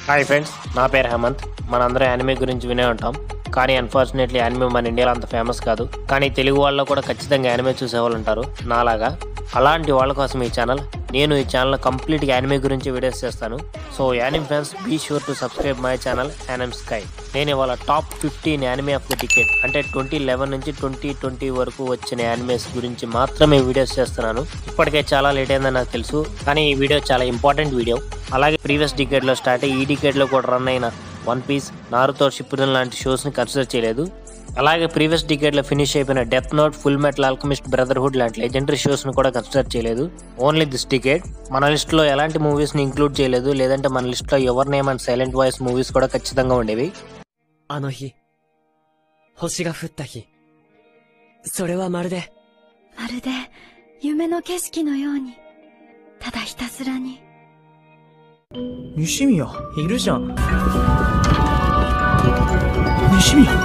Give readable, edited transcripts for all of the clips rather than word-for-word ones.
Hi friends, నా పేరు హేమంత్. మనందరం యానిమే గురించి వినే ఉంటాం. కానీ అన్ఫార్చునేట్లీ యానిమే మన ఇండియాలో అంత ఫేమస్ కాదు. కానీ తెలుగు వాళ్ళలో కూడా ఖచ్చితంగా యానిమే చూసేవాళ్ళు ఉంటారు నాలాగా. అలాంటి వాళ్ళ కోసం ఈ ఛానల్. నేను ఈ ఛానల్ కంప్లీట్గా యానిమే గురించి వీడియోస్ చేస్తాను. So anime fans, be sure to subscribe my channel Anime Sky. నేను ఇవాళ top 15 anime of the decade, అంటే 2011 నుంచి 2020 వరకు వచ్చిన యానిమేస్ గురించి మాత్రమే వీడియోస్ చేస్తున్నాను. ఇప్పటికే చాలా లేట్ అయిందని నాకు తెలుసు, కానీ ఈ వీడియో చాలా ఇంపార్టెంట్ వీడియో. అలాగే ప్రీవియస్ డికేడ్లో స్టార్ట్ అయ్యి ఈ డికేడ్లో కూడా రన్ అయిన వన్ పీస్, నారుతో, షిప్పుడెన్ లాంటి షోస్ని కన్సిడర్ చేయలేదు. అలాగే ప్రీవియస్ డికేడ్లో ఫినిష్ అయిపోయిన death note, full Metal alchemist, brotherhood లాంటి లెజెండరీ షోస్ని కూడా కన్సిడర్ చేయలేదు. Only this decade. మన లిస్ట్లో ఎలాంటి మూవీస్ని ఇంక్లూడ్ చేయలేదు, లేదంటే మన లిస్ట్లో ever name and silent voice movies కూడా ఖచ్చితంగా ఉండేవి. あの日、星が降った日。それはまるで夢の景色のように、ただひたすらに。西宮いるじゃん。西宮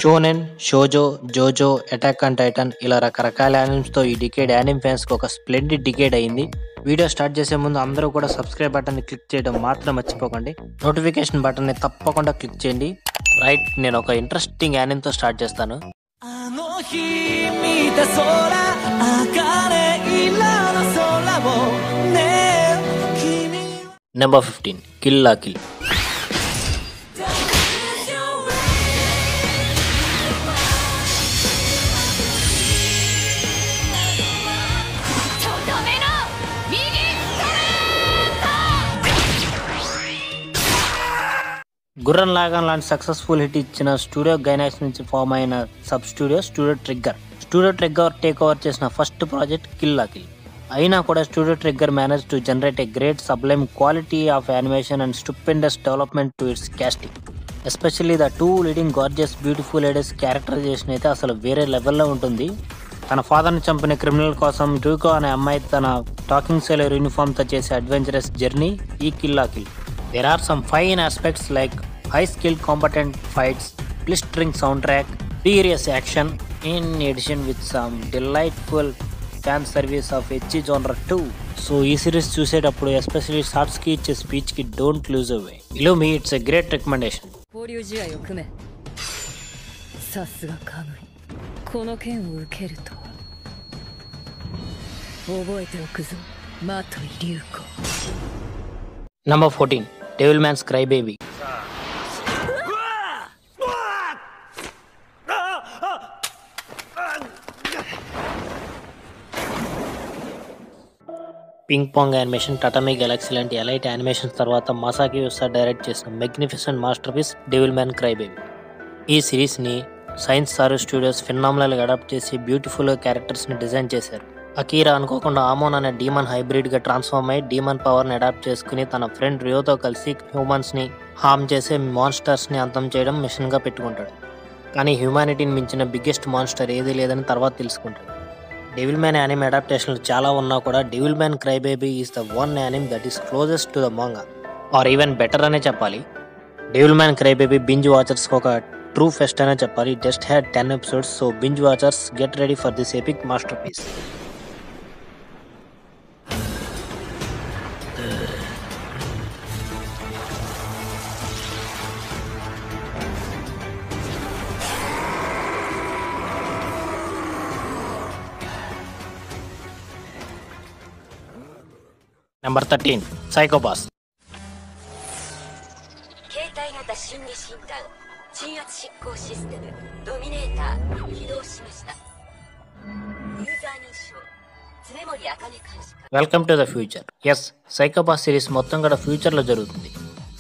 షోనెన్, షోజో, జోజో, అటాక్ ఆన్ టైటన్ ఇలా రకరకాల యానిమ్స్తో ఈ డికేడ్ యానిమ్ ఫ్యాన్స్కి ఒక స్ప్లెండెడ్ డికేడ్ అయింది. వీడియో స్టార్ట్ చేసే ముందు అందరూ కూడా సబ్స్క్రైబ్ బటన్ని క్లిక్ చేయడం మాత్రం మర్చిపోకండి. నోటిఫికేషన్ బటన్ని తప్పకుండా క్లిక్ చేయండి. రైట్, నేను ఒక ఇంట్రెస్టింగ్ యానిమ్తో స్టార్ట్ చేస్తాను. Number 15, Kill la Kill. Gurren Lagann లాంటి సక్సెస్ఫుల్ హిట్ ఇచ్చిన స్టూడియో గైనాక్స్ నుంచి ఫామ్ అయిన sub studio Trigger take over చేసిన first project Kill la Kill. అయినా కూడా studio Trigger manage to generate a great sublime quality of animation and stupendous development to its casting. Especially the two leading gorgeous beautiful ladies characterization అయితే అసలు వేరే లెవెల్లో ఉంటుంది. తన ఫాదర్ని చంపిన క్రిమినల్ కోసం డ్యూకో అనే అమ్మాయి తన టాకింగ్ సెలర్ యూనిఫామ్తో చేసే అడ్వెంచరస్ జర్నీ ఈ kill la kill. There are some fine aspects like high-skilled combatant fights, blistering soundtrack, furious action, in addition with some delightful fan service of edgy genre too. So, ఈ series చూసేటప్పుడు especially షార్ట్స్కి ఇచ్చే స్పీచ్కి don't lose away. Below me, it's a great recommendation. 交流試合を組め。さすがカムイ、この剣を受けるとは。覚えておくぞ、マトイリュウコ。Number 14, Devilman's Crybaby. Ping pong animation, Tatami Galaxy లాంటి elite animations తర్వాత Masaaki Yuasa direct చేసిన magnificent masterpiece Devilman Crybaby. ఈ సిరీస్ని సైన్స్ సారు స్టూడియోస్ ఫినామినల్గా adapt చేసి beautiful క్యారెక్టర్స్ని design చేశారు. Akira అనుకోకుండా ఆమోన్ అనే డీమన్ హైబ్రిడ్గా ట్రాన్స్ఫార్మ్ అయ్యి డీమన్ పవర్ని అడాప్ట్ చేసుకుని తన ఫ్రెండ్ రియోతో కలిసి హ్యూమన్స్ని హార్మ్ చేసే మాన్స్టర్స్ని అంతం చేయడం మిషన్గా పెట్టుకుంటాడు. కానీ హ్యూమానిటీని మించిన బిగ్గెస్ట్ మాన్స్టర్ ఏదీ లేదని తర్వాత తెలుసుకుంటాడు. డెవిల్మ్యాన్ యానిమ్ అడాప్టేషన్లు చాలా ఉన్నా కూడా Devilman Crybaby is the one anime that is closest to the manga, or even better అనే చెప్పాలి. డెవిల్మ్యాన్ క్రైబేబీ బింజ్ వాచర్స్కి ఒక ట్రూ ఫెస్ట్ అనే చెప్పాలి. Just had 10 episodes, so binge watchers get ready for this epic masterpiece. Number 13, Psycho Pass. 携帯型心理診断鎮圧執行システムドミネーター起動しました。ユーザー認証常森茜監視官。వెల్కమ్ to the future. Yes, Psycho Pass series మొత్తం కూడా ఫ్యూచర్లో జరుగుతుంది.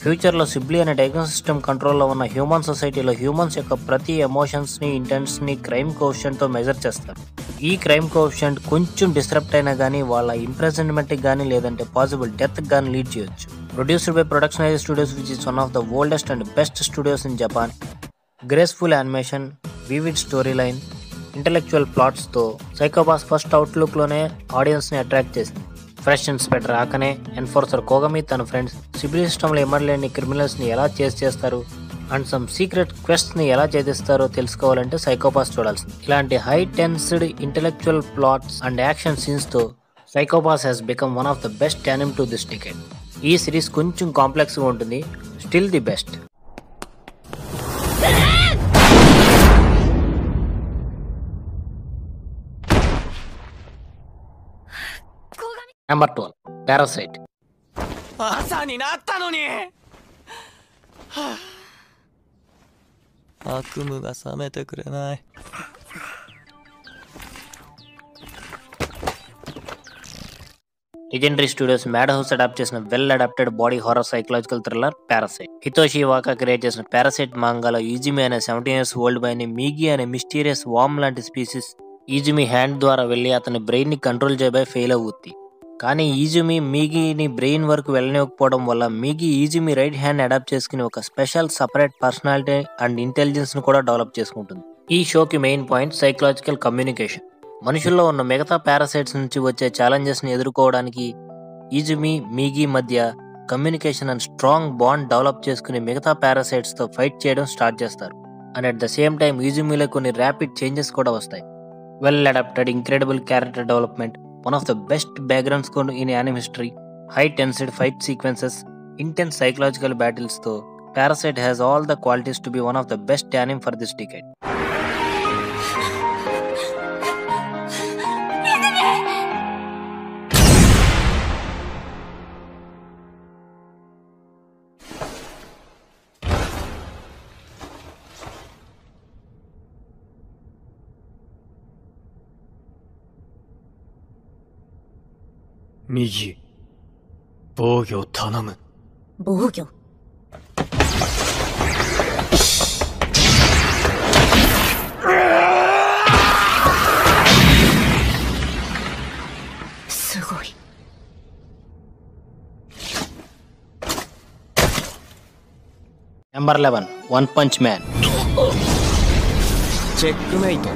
ఫ్యూచర్లో సిబ్లీ అనే డయాగ్నోస్ సిస్టమ్ కంట్రోల్లో ఉన్న హ్యూమన్ సొసైటీలో హ్యూమన్స్ యొక్క ప్రతి ఎమోషన్స్ని, ఇంటెన్స్ని క్రైమ్ కోఎఫిషియంట్తో మెజర్ చేస్తారు. ఈ క్రైమ్ కోఎఫిషియంట్ కొంచెం డిస్టర్బ్ అయినా కానీ వాళ్ళ ఇంప్రెజన్మెంట్కి కానీ లేదంటే పాసిబుల్ డెత్కి కానీ లీడ్ చేయొచ్చు. Produced by Production IG studios which is one of the oldest and best studios in Japan. Graceful animation, vivid story line, intellectual ప్లాట్స్తో సైకోపాస్ ఫస్ట్ అవుట్లుక్లోనే ఆడియన్స్ని అట్రాక్ట్ చేసింది. Fresh inspector Akane, enforcer Kogami తన friends CIBIL సిస్టంలో ఎమర్లేని క్రిమినల్స్ని ఎలా చేస్తారు and some secret క్వెస్ట్ని ఎలా ఛేదిస్తారో తెలుసుకోవాలంటే సైకోపాస్ చూడాల్సింది. ఇలాంటి high tensed intellectual plots and action సీన్స్తో Psycho Pass has become one of the best anime to this decade. ఈ సిరీస్ కొంచెం కాంప్లెక్స్గా ఉంటుంది, still the best. Number 12 Parasite. 朝になったのに、悪夢が覚めてくれない。లెజెండరీ స్టూడియోస్ మ్యాడ్ హౌస్ అడాప్ట్ చేసిన well adapted body horror psychological thriller Parasite. Hitoshi Iwaaki create చేసిన Parasite మాంగాలో Izumi అనే 17 years ఓల్డ్ బాయ్ ని మీగి అనే మిస్టీరియస్ వామ్ లాంటి స్పీసీస్ ఈజిమి హ్యాండ్ ద్వారా వెళ్ళి అతని బ్రెయిన్ ని కంట్రోల్ చేయబోయి ఫెయిల్ అవుద్ది. కానీ ఈజిమి మీగిని బ్రెయిన్ వరకు వెళ్ళనివ్వకపోవడం వల్ల మీగి ఈజిమి రైట్ హ్యాండ్ అడాప్ట్ చేసుకుని ఒక special separate personality and intelligence ను కూడా డెవలప్ చేసుకుంటుంది. ఈ షోకి మెయిన్ పాయింట్ సైకలాజికల్ కమ్యూనికేషన్. మనుషుల్లో ఉన్న మిగతా పారాసైట్స్ నుంచి వచ్చే ఛాలెంజెస్ ని ఎదుర్కోవడానికి ఈజిమి మీగి మధ్య communication and strong bond develop చేసుకుని మిగతా పారాసైట్స్ తో ఫైట్ చేయడం స్టార్ట్ చేస్తారు. And at the same time ఈజిమిలో కొన్ని ర్యాపిడ్ చేంజెస్ కూడా వస్తాయి. Well adapted, incredible character development, one of the best background score in anime history, high tensed fight sequences, intense psychological battles though, Parasite has all the qualities to be one of the best anime for this decade.右、防御頼む。防御。すごい。Number 11 One Punch Man. チェックメイト。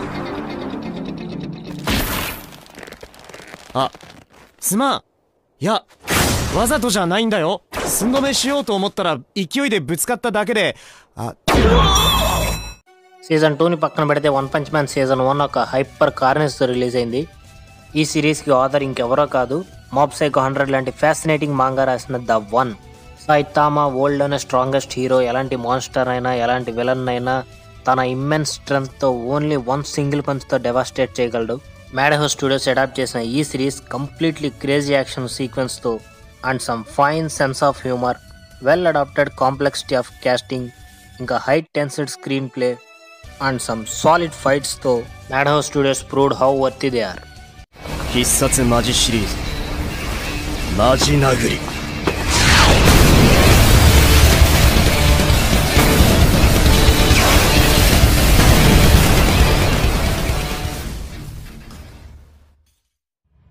あ、すまん。いや、わざとじゃないんだよ。寸止めしようと思ったら勢いでぶつかっただけで。సీజన్ 2ని పక్కన పెడితే one punch man season 1 ఒక hyper కార్నెస్ తో release అయింది. ఈ series కి author ఇంకెవరో కాదు, మాబ్ సైకో 100 లాంటి ఫ్యాసినేటింగ్ మాంగా రాసిన ద వన్. సైతామా వరల్డ్ అనే స్ట్రాంగెస్ట్ హీరో ఎలాంటి మాన్స్టర్ అయినా ఎలాంటి విలన్ అయినా తన ఇమ్మెన్స్ స్ట్రెంగ్త్ తో ఓన్లీ వన్ సింగిల్ పంచ్ తో డెవాస్టేట్ చేయగలడు. మ్యాడ్ హౌస్ స్టూడియోస్ అడాప్ట్ చేసిన ఈ series completely crazy action sequence తో and some fine sense of humour, well adapted complexity of casting, ఇంకా high tensed screen play and some solid fights తో Madhouse studios proved how worthy they are. 必殺マジシリーズマジ殴り。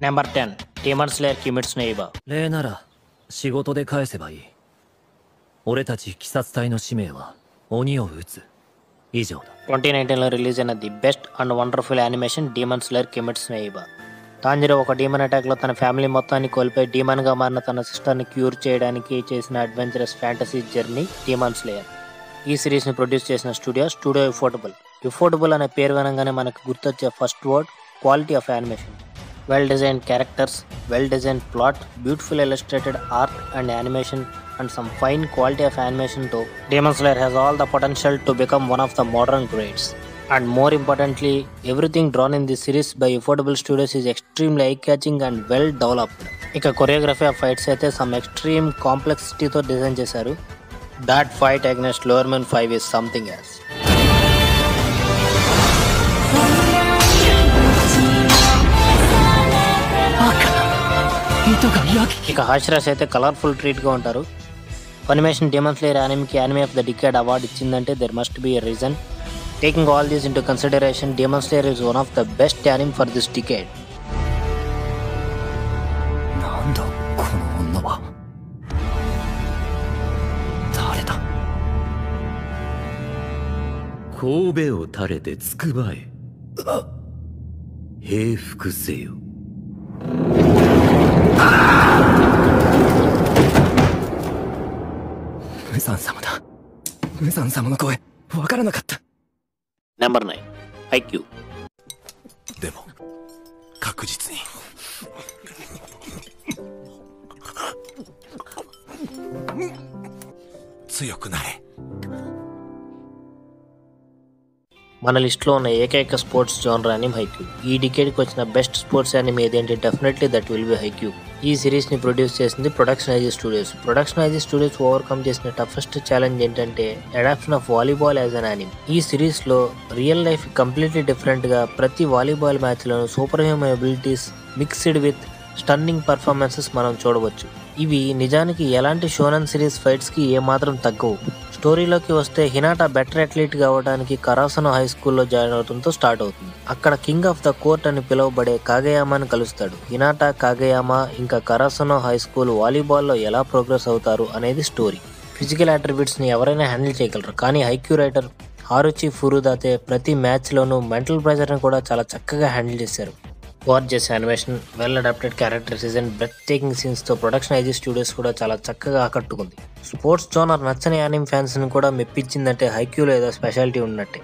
number 10 Demon Slayer Kimetsu no Yaiba. 礼なら仕事で返せばいい。俺たち鬼殺隊の使命は鬼を撃つ。以上だ。 2019లో release అయిన the best and wonderful animation Demon Slayer Kimetsu no Yaiba. Tanjiro ఒక demon attack లో తన family మొత్తాన్ని కోల్పోయి demon గా మారిన తన సిస్టర్ ని క్యూర్ చేయడానికి చేసిన adventurous fantasy journey demon slayer. ఈ సిరీస్ ని ప్రొడ్యూస్ చేసిన స్టూడియో యుఫోర్డబుల్. యుఫోర్డబుల్ అనే పేరు వినగానే మనకు గుర్తొచ్చే first word quality of animation. Well designed characters, well designed plot, beautiful illustrated art and animation and some fine quality of animation too. Demon Slayer has all the potential to become one of the modern greats. And more importantly, everything drawn in this series by Ufotable Studios is extremely eye-catching and well developed. ఇక choreography of fights అయితే some extreme కాంప్లెక్సిటీతో design చేశారు. That fight against lower moon 5 is something else. ఇక హాష్రాస్ అయితే colourful treat గా ఉంటారు. Funimation Demon Slayer యానిమేకి anime of the decade award ఇచ్చిందంటే there must be a reason. Taking all these into consideration, Demon Slayer is one of the best anime for this decade. なんだこの女は。誰だ。神戸を垂れてつくばえ。平服せよ。無惨様だ。無惨様の声わからなかった。నెంబర్ 9 IQ. でも確実に強くなれ。 మన లిస్ట్లో ఉన్న ఏకైక sports genre అనిమ్ Haikyuu. ఈ డికేడ్కి వచ్చిన best sports anime ఏదంటే definitely that will be Haikyuu. ఈ సిరీస్ని ప్రొడ్యూస్ చేసింది Production IG studios. Production IG studios overcome చేసిన టఫెస్ట్ ఛాలెంజ్ ఏంటంటే adaption of volleyball as an anime. ఈ సిరీస్లో రియల్ లైఫ్ కంప్లీట్లీ డిఫరెంట్గా ప్రతి వాలీబాల్ మ్యాచ్లోనూ super human abilities mixed with stunning performances మనం చూడవచ్చు. ఇవి నిజానికి ఎలాంటి షోనన్ సిరీస్ ఫైట్స్కి ఏమాత్రం తగ్గవు. స్టోరీలోకి వస్తే హినాటా బెటర్ అథ్లీట్ కావడానికి కరాసనో హై స్కూల్లో జాయిన్ అవడంతో స్టార్ట్ అవుతుంది. అక్కడ కింగ్ ఆఫ్ ద కోర్ట్ అని పిలువబడే కాగయామాని కలుస్తాడు. హినాటా, కాగయామా ఇంకా కరాసనో హై స్కూల్ వాలీబాల్లో ఎలా ప్రోగ్రెస్ అవుతారు అనేది స్టోరీ. ఫిజికల్ అట్రిబ్యూట్స్ని ఎవరైనా హ్యాండిల్ చేయగలరు, కానీ హైక్యూ రైటర్ హారుచి ఫురుదాతే ప్రతి మ్యాచ్లోనూ మెంటల్ ప్రెజర్ని కూడా చాలా చక్కగా హ్యాండిల్ చేశారు. Gorgeous animation, well adapted characterisation, breathtaking సీన్స్తో ప్రొడక్షన్ ఐజీ స్టూడియోస్ కూడా చాలా చక్కగా ఆకట్టుకుంది. స్పోర్ట్స్ జోనర్ నచ్చని యానిమ్ ఫ్యాన్స్ని కూడా మెప్పించిందంటే హైక్యూలో ఏదో స్పెషాలిటీ ఉన్నట్టే.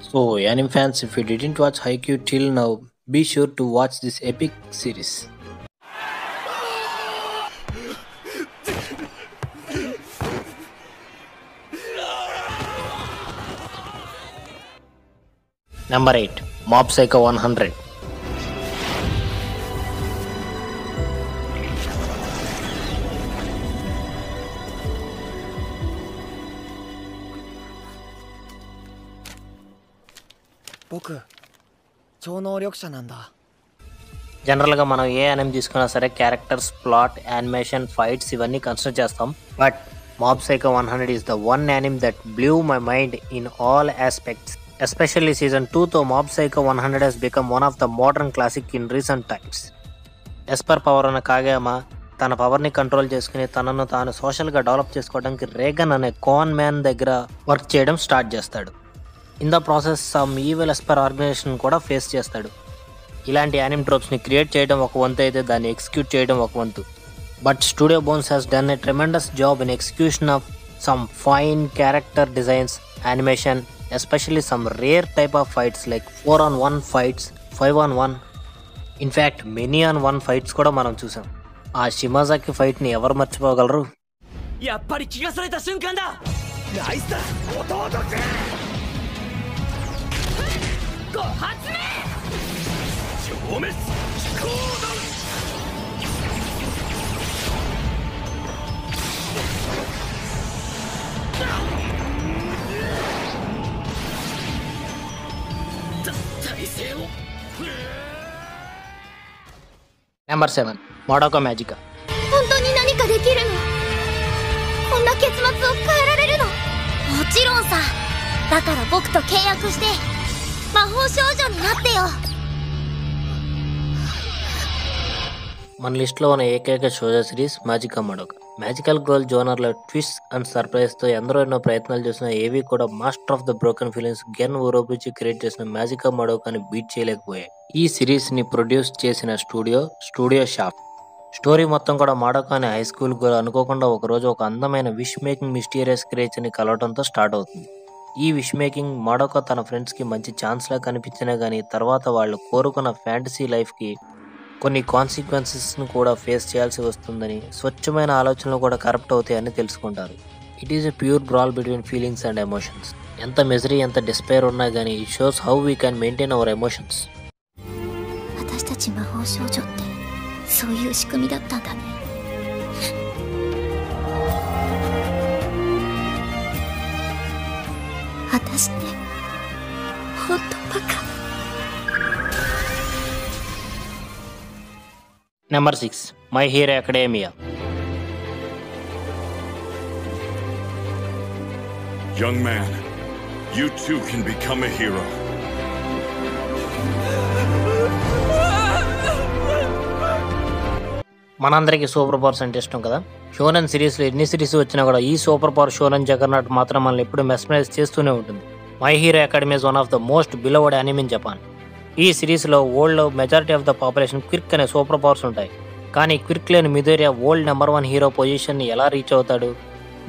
So anime fans, if you didn't watch Haikyuu till now, be sure to watch this epic series. Number 8 Mob Psycho 100. జనరల్గా మనం ఏ యానిమ్ తీసుకున్నా సరే క్యారెక్టర్స్, ప్లాట్, యానిమేషన్, ఫైట్స్ ఇవన్నీ కన్సిడర్ చేస్తాం. But Mob Psycho 100 is the one anime that blue my mind in all aspects. Especially season 2తో mob Psycho 100 has become one of the modern classic in recent times. Esper power అన్న Kageyama తన పవర్ని control చేసుకుని తనను తాను సోషల్గా develop చేసుకోవడానికి Reigen అనే con man దగ్గర వర్క్ చేయడం స్టార్ట్ చేస్తాడు. In the process some evil esper organisation కూడా ఫేస్ చేస్తాడు. ఇలాంటి యానిమ్ ట్రోప్స్ని క్రియేట్ చేయడం ఒక వంతు అయితే దాన్ని ఎగ్జిక్యూట్ చేయడం ఒక వంతు. But studio bones has done a tremendous job in execution of some fine character designs, animation, especially some rare type of fights like 4-on-1 fights, 5-on-1, in fact many on 1 fights కూడా మనం చూసాం. ఆ షిమాజాకి ఫైట్ని ఎవరు మర్చిపోగలరు? Number 7 మోడోకో మ్యాజికా. 本当に何かできるの？こんな結末を変えられるの？もちろんさ。だから僕と契約して魔法少女になってよ。మన లిస్ట్లో ఉన్న ఏకైక shojo series Magica Madoka. Magical girl జోనర్లో twist and సర్ప్రైజ్తో ఎందరో ఎన్నో ప్రయత్నాలు చేసిన ఏవి కూడా master of the broken feelings Gen Urobuchi create చేసిన మ్యాజికా మోడోకాని బీట్ చేయలేకపోయాయి. ఈ సిరీస్ని ప్రొడ్యూస్ చేసిన స్టూడియో షాప్. స్టోరీ మొత్తం కూడా మోడోకాని హై స్కూల్ గర్ల్ అనుకోకుండా ఒకరోజు ఒక అందమైన విష్ మేకింగ్ మిస్టీరియస్ క్రియేచర్ని కలవడంతో స్టార్ట్ అవుతుంది. ఈ విష్ మేకింగ్ మోడోకా తన ఫ్రెండ్స్కి మంచి ఛాన్స్లా కనిపించినా కానీ తర్వాత వాళ్ళు కోరుకున్న ఫ్యాంటసీ లైఫ్కి కొన్ని కాన్సిక్వెన్సెస్ను కూడా ఫేస్ చేయాల్సి వస్తుందని, స్వచ్ఛమైన ఆలోచనలు కూడా కరప్ట్ అవుతాయని తెలుసుకుంటారు. It is a pure brawl between feelings and emotions. ఎంత మిజరీ, ఎంత డిస్పైర్ ఉన్నా కానీ it shows how we can maintain our emotions. 私たち魔法少女ってそういう仕組みだったんだね。私ってほんとバカ。నెంబర్ 6 My Hero Academia. Young man, you too can become a hero. మనందరికీ superpowers అంటే ఇష్టం కదా. షోనన్ సిరీస్లో ఎన్ని సిరీస్ వచ్చినా కూడా ఈ సూపర్ పవర్ షోనన్ జగన్నాట్ మాత్రం మనల్ని ఎప్పుడు మెస్మరైజ్ చేస్తూనే ఉంటుంది. My hero academy is one of the most beloved anime in Japan. ఈ సిరీస్లో వరల్డ్లో మెజారిటీ ఆఫ్ ద పాపులేషన్ క్విర్క్ అనే సూపర్ పవర్స్ ఉంటాయి. కానీ క్విర్క్ లేని మిదోరియా వరల్డ్ నెంబర్ 1 హీరో పొజిషన్ని ఎలా రీచ్ అవుతాడు,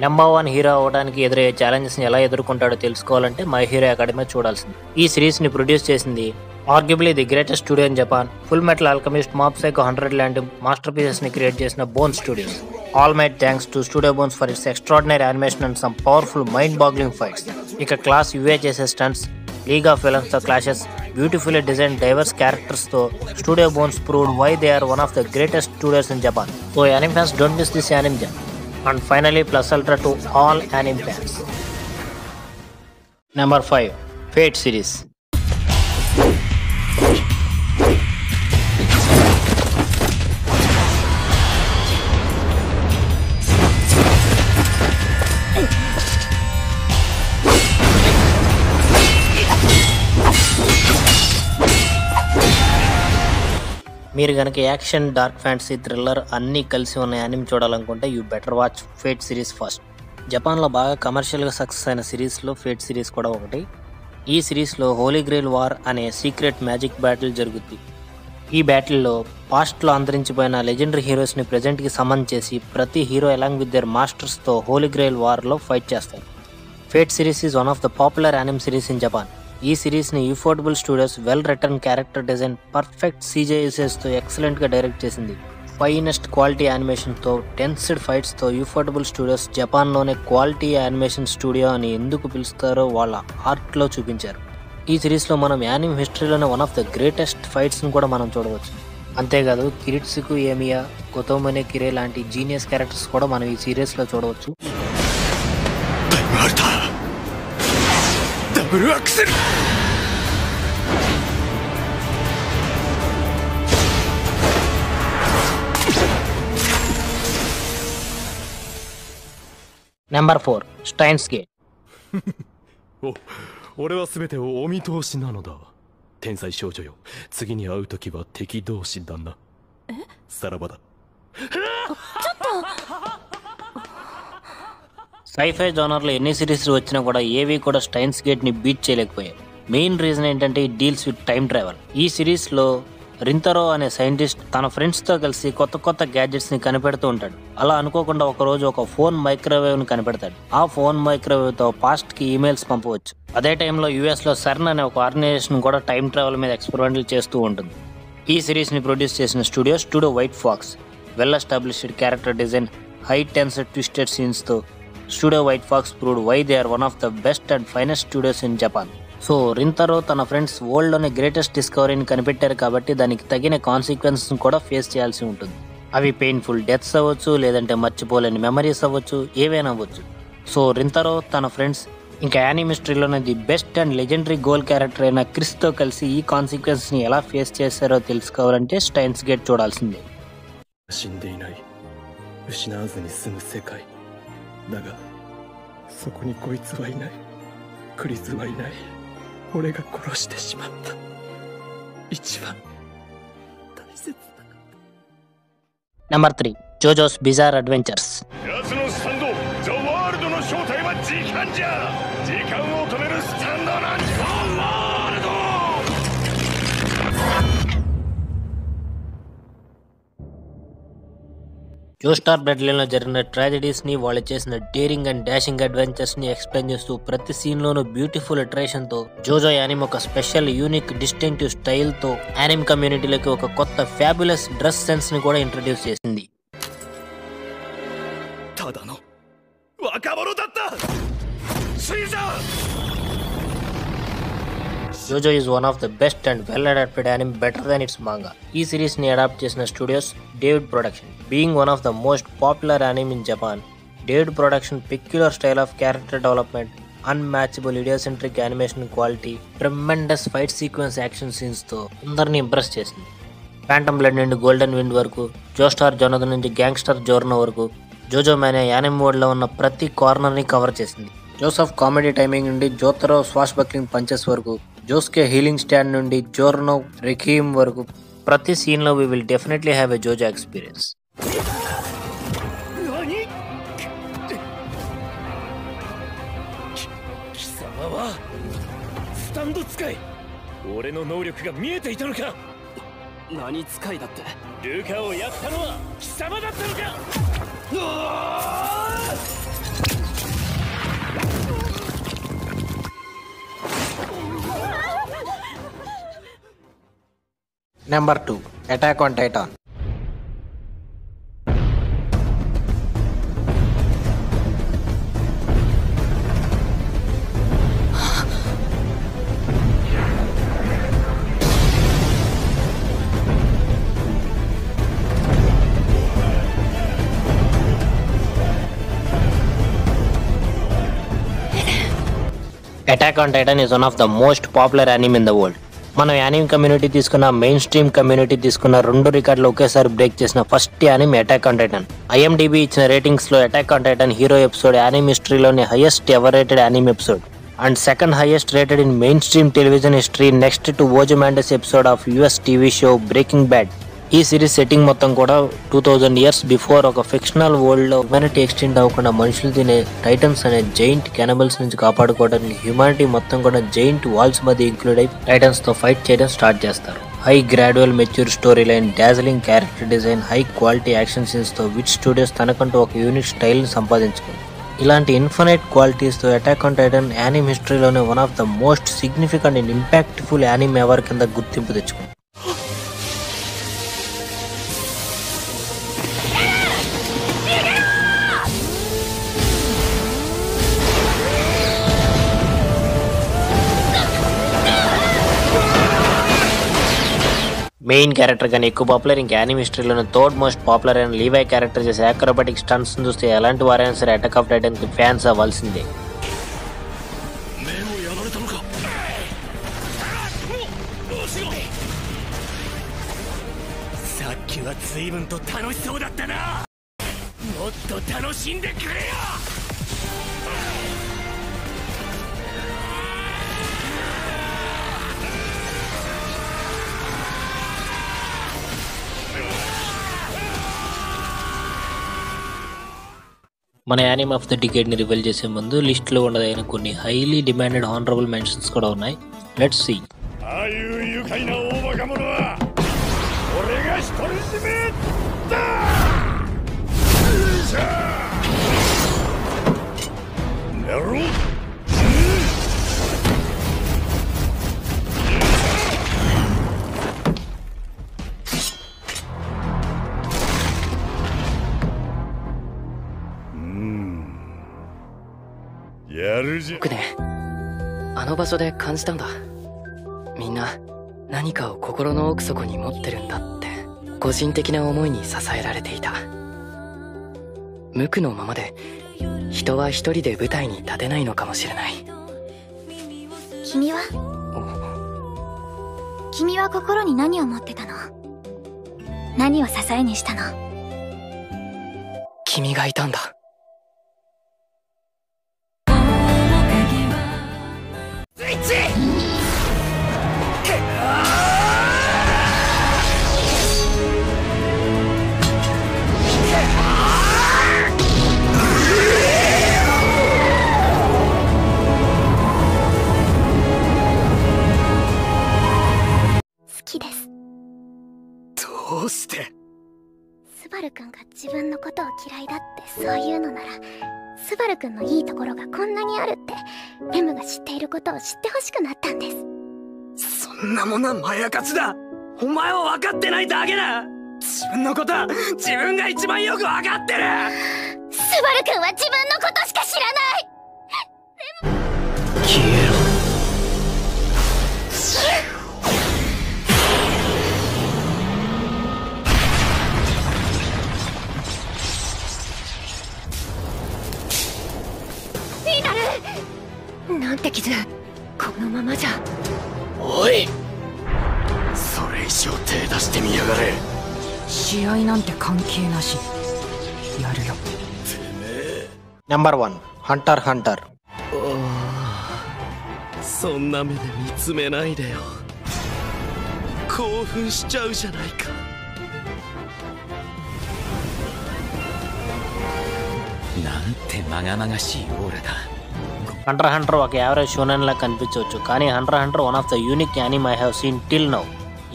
నెంబర్ 1 హీరో అవడానికి ఎదురయ్యే ఛాలెంజెస్ని ఎలా ఎదుర్కొంటాడో తెలుసుకోవాలంటే మై హీరో అకాడమీ చూడాల్సింది. ఈ సిరీస్ని ప్రొడ్యూస్ చేసింది arguably the greatest studio in Japan. Full Metal Alchemist, Mob Psycho 100 లాంటి మాస్టర్ పీసెస్ని క్రియేట్ చేసిన Bones studios. All made thanks to Studio Bones for its extraordinary animation and some powerful mind-boggling fights. ఇక class UA చేసే stunts, League of Villains తో clashes, beautifully design diverse characters తో studio Bones proved why they are one of the greatest studios in Japan. So anime fans, don't miss this anime gem. And finally, plus ultra to all anime fans. Number 5, Fate series. మీరు కనుక action, dark fantasy, thriller అన్నీ కలిసి ఉన్న anime చూడాలనుకుంటే you better watch fate series first. జపాన్లో బాగా కమర్షియల్గా success అయిన సిరీస్లో ఫేట్ సిరీస్ కూడా ఒకటి. ఈ సిరీస్లో హోలీ గ్రెయిల్ వార్ అనే సీక్రెట్ మ్యాజిక్ బ్యాటిల్ జరుగుద్ది. ఈ బ్యాటిల్లో పాస్ట్లో అంతరించిపోయిన లెజెండరీ హీరోస్ని ప్రజెంట్కి సమన్ చేసి ప్రతి హీరో అలాంగ్ విత్ దేర్ మాస్టర్స్తో హోలీ గ్రెయిల్ వార్లో ఫైట్ చేస్తారు. Fate series is one of the popular anime series in Japan. ఈ సిరీస్ని Ufotable studios well written character design, perfect CGIతో ఎక్సలెంట్గా డైరెక్ట్ చేసింది. ఫైనెస్ట్ క్వాలిటీ యానిమేషన్తో, టెన్స్డ్ ఫైట్స్తో యూఫోర్డబుల్ స్టూడియోస్ జపాన్లోనే క్వాలిటీ యానిమేషన్ స్టూడియో అని ఎందుకు పిలుస్తారో వాళ్ళ ఆర్ట్లో చూపించారు. ఈ సిరీస్లో మనం యానిమ్ హిస్టరీలోనే వన్ ఆఫ్ ద గ్రేటెస్ట్ ఫైట్స్ని కూడా మనం చూడవచ్చు. అంతేకాదు కిరిట్సుకు ఏమియా, కొతోమనే కిరే లాంటి జీనియస్ క్యారెక్టర్స్ కూడా మనం ఈ సిరీస్లో చూడవచ్చు. Number 4, Steins Gate. 俺は全てをお見通しなのだ。天才少女よ、次に会う時は敵同士だな。さらばだ。సైఫై జోనర్లో ఎన్ని సిరీస్ వచ్చినా కూడా ఏవి కూడా స్టైన్స్ గేట్ని బీట్ చేయలేకపోయాయి. మెయిన్ రీజన్ ఏంటంటే ఈ డీల్స్ విత్ టైం ట్రావెల్. ఈ సిరీస్లో రింతరో అనే సైంటిస్ట్ తన ఫ్రెండ్స్తో కలిసి కొత్త కొత్త గ్యాడ్జెట్స్ని కనిపెడుతూ ఉంటాడు. అలా అనుకోకుండా ఒకరోజు ఒక ఫోన్ మైక్రోవేవ్ని కనిపెడతాడు. ఆ ఫోన్ మైక్రోవేవ్తో పాస్ట్కి ఈమెయిల్స్ పంపవచ్చు. అదే టైంలో యూఎస్లో సర్న్ అనే ఒక ఆర్గనైజేషన్ కూడా టైం ట్రావెల్ మీద ఎక్స్పెరిమెంట్లు చేస్తూ ఉంటుంది. ఈ సిరీస్ని ప్రొడ్యూస్ చేసిన studio White Fox. Well established character design, high tensed twisted సీన్స్తో studio White Fox proved why they are one of the best and finest studios in Japan. So Rintaro తన friends వరల్డ్లోనే greatest డిస్కవరీని కనిపెట్టారు కాబట్టి దానికి తగిన consequences కూడా face చేయాల్సి ఉంటుంది. అవి పెయిన్ఫుల్ డెత్స్ అవ్వచ్చు, లేదంటే మర్చిపోలేని మెమరీస్ అవ్వచ్చు, ఏవైనా అవ్వచ్చు. సో రింతరో తన ఫ్రెండ్స్ ఇంకా యానిమ్ హిస్టరీలోనే ది బెస్ట్ అండ్ లెజెండరీ గోల్ క్యారెక్టర్ అయిన క్రిస్తో కలిసి ఈ కాన్సిక్వెన్స్ని ఎలా ఫేస్ చేశారో తెలుసుకోవాలంటే స్టైన్స్ గేట్ చూడాల్సిందే. 死んでいない、失わずに済む世界だが、そこにこいつはいない、クリスはいない。俺が殺してしまった一番大切な。 Number 3, JoJo's Bizarre Adventures. 奴のスタンド、ザ・ワールドの正体は時間じゃ。時間を止めるスタンドなんじゃ。ザ・ワールド。జోస్టార్ బ్రెడ్లీలో జరిగిన ట్రాజడీస్ని, వాళ్ళు చేసిన డేరింగ్ అండ్ డాషింగ్ అడ్వెంచర్స్ని ఎక్స్ప్లెయిన్ చేస్తూ ప్రతి సీన్లోనూ బ్యూటిఫుల్ ఇటరేషన్తో జోజో యానిమ్ ఒక స్పెషల్, యూనిక్, డిస్టింక్టివ్ స్టైల్తో యానిమ్ కమ్యూనిటీలోకి ఒక కొత్త ఫ్యాబులస్ డ్రెస్ సెన్స్ని కూడా ఇంట్రడ్యూస్ చేసింది. ただの若者だったシーザー。JoJo is one of the best and well-adapted anime, better than its manga. ఈ సిరీస్ ని అడాప్ట్ చేసిన studios David Production. Being one of the most popular anime in Japan, David Production peculiar style of character development, unmatchable idiocentric animation quality, tremendous fight sequence action scenes తో అందరినీ impress చేసింది. Phantom Blood నుండి Golden Wind వరకు, Joestar Jonathan నుంచి gangster జోర్నో వరకు జోజో మేనే anime mode లో ఉన్న ప్రతి కార్నర్ ని కవర్ చేసింది. జోసెఫ్ కామెడీ టైమింగ్ నుండి జోతరో స్వాష్ బక్లింగ్ పంచెస్ వరకు, జోస్కే హీలింగ్ స్టాండ్ నుండి జోర్నో రెకీమ్ వరకు ప్రతి సీన్ లో we will definitely have a JoJo experience. 貴様はスタンド使い。俺の能力が見えていたのか。何使いだって。ルカをやったのは貴様だったのか。Number 2, Attack on Titan. Attack on Titan is one of the most popular anime in the world. మనం anime community తీసుకున్న, mainstream community తీసుకున్న 2 రికార్డులు ఒకేసారి break చేసిన first anime Attack on Titan. IMDb ఇచ్చిన ratings లో Attack on Titan hero episode anime హిస్టరీలోని highest ever rated anime episode and second highest rated in main stream television history, next to Ozymandias episode of US TV show Breaking Bad. ఈ series setting మొత్తం కూడా 2000 years before ఒక fictional world లో humanity extend అవ్వకుండా మనుషులు తినే Titans అనే giant క్యానబల్స్ నుంచి కాపాడుకోవడానికి హ్యూమానిటీ మొత్తం కూడా జైంట్ వాల్స్ మధ్య ఇంక్లూడ్ అయి టైటన్స్ తో ఫైట్ చేయడం స్టార్ట్ చేస్తారు. High gradual mature storyline, dazzling character design, high quality action scenes తో విచ్ స్టూడియోస్ తనకంటూ ఒక యూనిక్ స్టైల్ ని సంపాదించుకుంది. ఇలాంటి ఇన్ఫినైట్ క్వాలిటీస్ తో అటాక్ ఆన్ టైటన్ యానిమ్ హిస్టరీలోనే one of the most significant and impactful anime ever కింద గుర్తింపు తెచ్చుకుంది. మెయిన్ క్యారెక్టర్ కానీ ఎక్కువ పాపులర్, ఇంకా యానిమ్ హిస్టరీలోనే థర్డ్ మోస్ట్ పాపులర్ అయిన లీవై క్యారెక్టర్ చేసే అక్రోబాటిక్ స్టంట్స్ చూస్తే ఎలాంటి వారైనా సరే అటాక్ ఆఫ్ టైటన్ కి ఫ్యాన్స్ అవ్వాల్సిందే. మన యానిమ్ ఆఫ్ ద డికేడ్ ని రివీల్ చేసే ముందు లిస్ట్ లో ఉండదైన కొన్ని హైలీ డిమాండెడ్ హానరబుల్ మెన్షన్స్ కూడా ఉన్నాయి. లెట్స్ సీ.僕ね、あの場所で感じたんだ。みんな何かを心の奥底に持ってるんだって個人的な思いに支えられていた。無垢のままで人は一人で舞台に立てないのかもしれない。君は心に何を持ってたの？何を支えにしたの？君がいたんだ。好きです。どうして？スバル君が自分のことを嫌いだってそういうのなら、スバル君のいいところがこんなにあるってレムが知っていることを知ってほしくなったんです。そんなものはまやかしだ。お前は分かってないだけだ。自分のことは自分が一番よく分かってる。スバル君は自分のことしか知らない。消えろ。なんて傷、このままじゃ。おい、それ以上手出してみやがれ。試合なんて関係なし。やるよ。నెంబర్ 1 హంటర్ హంటర్. そんな目で見つめないでよ。興奮しちゃうじゃないか。なんてまがまがしいオーラだ。హంటర్ హంటర్ ఒక యావరేజ్ షోనెన్ లా కనిపించవచ్చు, కానీ Hunter Hunter one of the unique anime I have seen till now.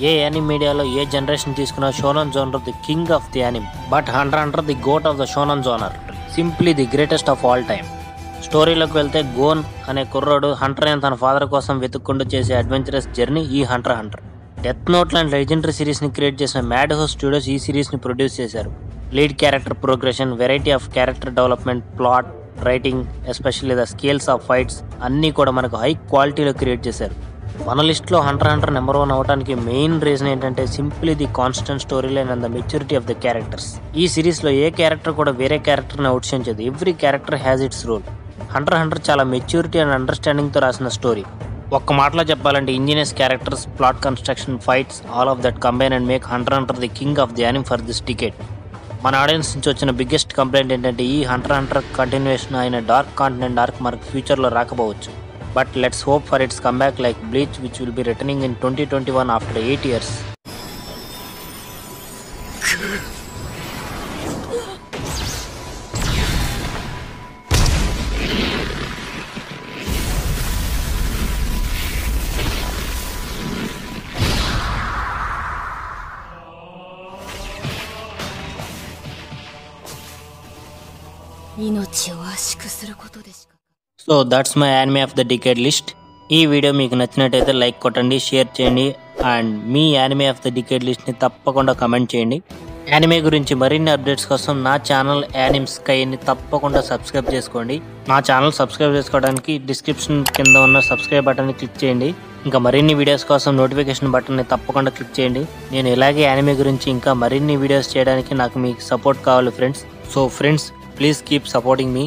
ఏ యానిమ్ మీడియాలో ఏ జనరేషన్ తీసుకున్న shonen genre the king of the anime, but Hunter Hunter the GOAT of the shonen genre, simply the greatest of all time. స్టోరీలోకి వెళ్తే gonna అనే కుర్రోడు Hunter అని తన ఫాదర్ కోసం వెతుక్కుంటూ చేసే అడ్వెంచరస్ జర్నీ ఈ హంటర్ హంటర్. డెత్ నోట్ లాంటి లెజెండరీ సిరీస్ ని క్రియేట్ చేసిన మ్యాడ్ హౌస్ స్టూడియోస్ ఈ సిరీస్ ని ప్రొడ్యూస్ చేశారు. Lead character progression, variety of character development, plot, writing, especially the scales of fights అన్నీ కూడా మనకు హై క్వాలిటీలో క్రియేట్ చేశారు. మన లిస్ట్లో హంటర్ హంటర్ నెంబర్ 1 అవడానికి మెయిన్ రీజన్ ఏంటంటే simply the constant story line and the maturity of the characters. ఈ సిరీస్లో ఏ క్యారెక్టర్ కూడా వేరే క్యారెక్టర్ని అవుట్షైన్ చేయదు. Every character has its role. Hunter Hunter చాలా మెచ్యూరిటీ అండ్ అండర్స్టాండింగ్తో రాసిన స్టోరీ. ఒక్క మాటలో చెప్పాలంటే engineers, characters, plot construction, fights all of that combine and make Hunter Hunter the king of the anime for this decade. మన audience నుంచి వచ్చిన biggest complaint ఏంటంటే ఈ హంటర్ హంటర్ కంటిన్యూషన్ అయిన డార్క్ కాంటినెంట్ ఆర్క్ మనకు ఫ్యూచర్లో రాకపోవచ్చు. But let's hope for its comeback like Bleach which will be returning in 2021 after 8 years. So that's my anime of the decade list. ఈ video మీకు నచ్చినట్టయితే like కొట్టండి, share చేయండి and మీ యానిమే ఆఫ్ ద డికేడ్ లిస్ట్ని తప్పకుండా comment చేయండి. Anime గురించి మరిన్ని అప్డేట్స్ కోసం నా ఛానల్ యానిమ్ స్కైని తప్పకుండా సబ్స్క్రైబ్ చేసుకోండి. నా ఛానల్ సబ్స్క్రైబ్ చేసుకోవడానికి డిస్క్రిప్షన్ కింద ఉన్న సబ్స్క్రైబ్ బటన్ని క్లిక్ చేయండి. ఇంకా మరిన్ని వీడియోస్ కోసం నోటిఫికేషన్ బటన్ని తప్పకుండా క్లిక్ చేయండి. నేను ఇలాగే యానిమే గురించి ఇంకా మరిన్ని వీడియోస్ చేయడానికి నాకు మీ సపోర్ట్ కావాలి friends. So friends, please keep supporting me.